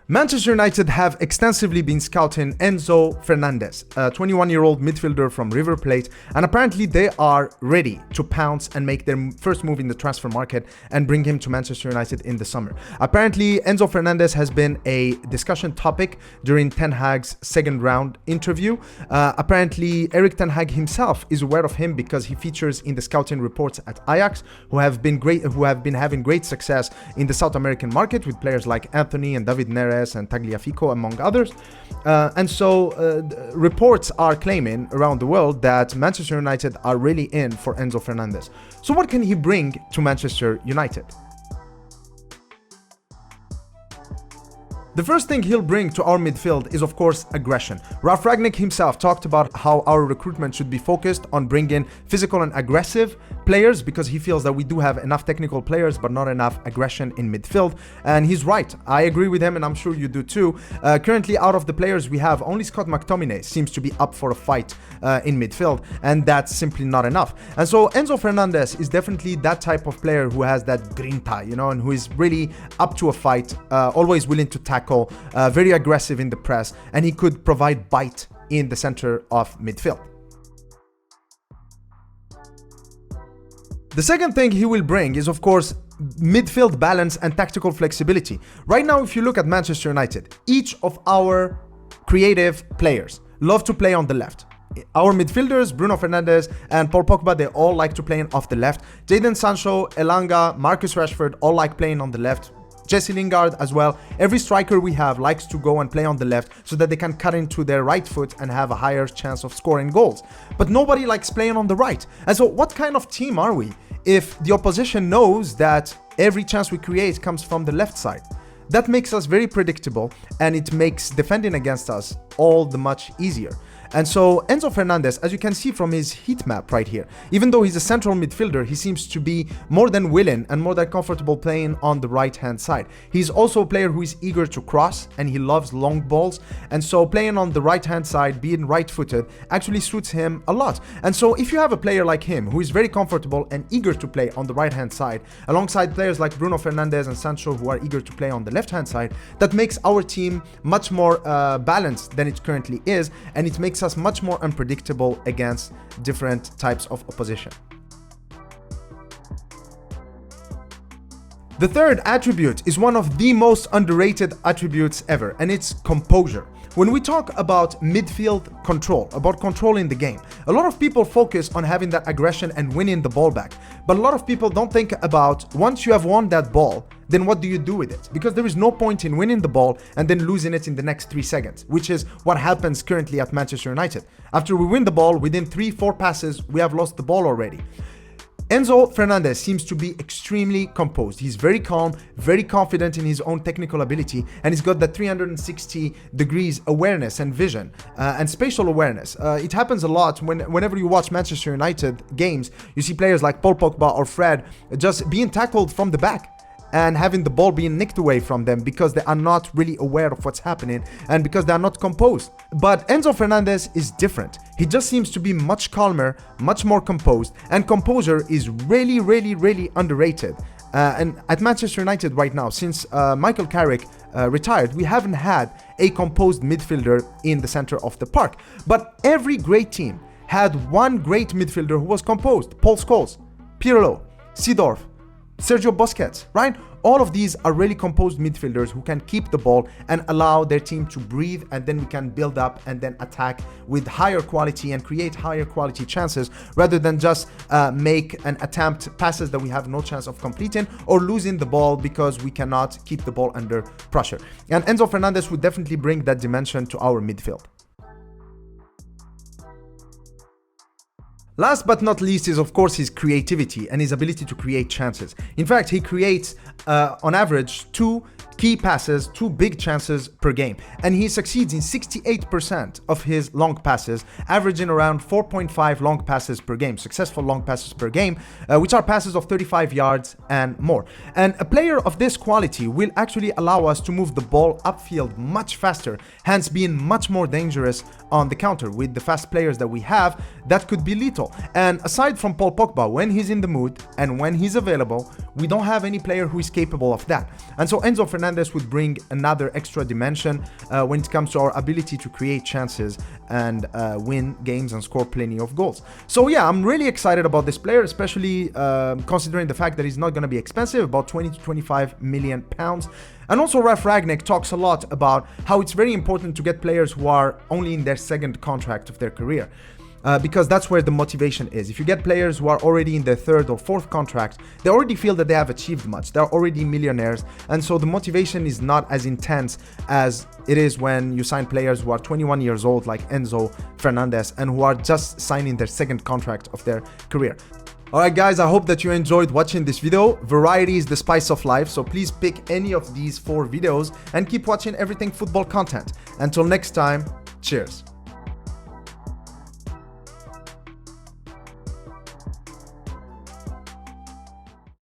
Manchester United have extensively been scouting Enzo Fernandez, a 21-year-old midfielder from River Plate, and apparently they are ready to pounce and make their first move in the transfer market and bring him to Manchester United in the summer. Apparently, Enzo Fernandez has been a discussion topic during Ten Hag's second round interview. Apparently, Erik Ten Hag himself is aware of him because he features in the scouting reports at Ajax, who have been having great success in the South American market with players like Anthony and David Neres and Tagliafico, among others. And so reports are claiming around the world that Manchester United are really in for Enzo Fernandez. So what can he bring to Manchester United? The first thing he'll bring to our midfield is, of course, aggression. Ralf Rangnick himself talked about how our recruitment should be focused on bringing physical and aggressive players because he feels that we do have enough technical players but not enough aggression in midfield. And he's right. I agree with him, and I'm sure you do too. Currently, out of the players we have, only Scott McTominay seems to be up for a fight in midfield, and that's simply not enough. And so Enzo Fernandez is definitely that type of player who has that grinta, and who is really up to a fight, always willing to tackle, very aggressive in the press, and he could provide bite in the center of midfield. The second thing he will bring is, of course, midfield balance and tactical flexibility. Right now, if you look at Manchester United, each of our creative players love to play on the left. Our midfielders, Bruno Fernandes and Paul Pogba, they all like to play off the left. Jadon Sancho, Elanga, Marcus Rashford all like playing on the left. Jesse Lingard as well. Every striker we have likes to go and play on the left so that they can cut into their right foot and have a higher chance of scoring goals. But nobody likes playing on the right. And so what kind of team are we if the opposition knows that every chance we create comes from the left side? That makes us very predictable, and it makes defending against us all the much easier. And so Enzo Fernandez, as you can see from his heat map right here, even though he's a central midfielder, he seems to be more than willing and more than comfortable playing on the right-hand side. He's also a player who is eager to cross, and he loves long balls. And so playing on the right-hand side, being right-footed, actually suits him a lot. And so if you have a player like him, who is very comfortable and eager to play on the right-hand side, alongside players like Bruno Fernandes and Sancho, who are eager to play on the left-hand side, that makes our team much more balanced than it currently is, and it makes us much more unpredictable against different types of opposition. The third attribute is one of the most underrated attributes ever, and it's composure. When we talk about midfield control, about controlling the game, a lot of people focus on having that aggression and winning the ball back. But a lot of people don't think about, once you have won that ball, then what do you do with it? Because there is no point in winning the ball and then losing it in the next 3 seconds, which is what happens currently at Manchester United. After we win the ball, within 3-4 passes, we have lost the ball already. Enzo Fernandez seems to be extremely composed. He's very calm, very confident in his own technical ability, and he's got that 360 degrees awareness and vision and spatial awareness. It happens a lot whenever you watch Manchester United games. You see players like Paul Pogba or Fred just being tackled from the back and having the ball being nicked away from them because they are not really aware of what's happening and because they are not composed. But Enzo Fernandez is different. He just seems to be much calmer, much more composed, and composure is really, really, really underrated. And at Manchester United right now, since Michael Carrick retired, we haven't had a composed midfielder in the center of the park. But every great team had one great midfielder who was composed. Paul Scholes, Pirlo, Seedorf, Sergio Busquets, right? All of these are really composed midfielders who can keep the ball and allow their team to breathe, and then we can build up and then attack with higher quality and create higher quality chances rather than just make and attempt passes that we have no chance of completing or losing the ball because we cannot keep the ball under pressure. And Enzo Fernandez would definitely bring that dimension to our midfield. Last but not least is, of course, his creativity and his ability to create chances. In fact, he creates, on average, 2 key passes, 2 big chances per game. And he succeeds in 68% of his long passes, averaging around 4.5 long passes per game, successful long passes per game, which are passes of 35 yards and more. And a player of this quality will actually allow us to move the ball upfield much faster, hence being much more dangerous on the counter. With the fast players that we have, that could be lethal. level. And aside from Paul Pogba, when he's in the mood and when he's available, we don't have any player who is capable of that. And so Enzo Fernandez would bring another extra dimension when it comes to our ability to create chances and win games and score plenty of goals. So yeah, I'm really excited about this player, especially considering the fact that he's not going to be expensive, about 20 to 25 million pounds. And also Ralf Rangnick talks a lot about how it's very important to get players who are only in their second contract of their career. Because that's where the motivation is. If you get players who are already in their third or fourth contract, they already feel that they have achieved much. They're already millionaires. And so the motivation is not as intense as it is when you sign players who are 21 years old, like Enzo Fernandez, and who are just signing their second contract of their career. Alright guys, I hope that you enjoyed watching this video. Variety is the spice of life, so please pick any of these 4 videos and keep watching everything football content. Until next time, cheers.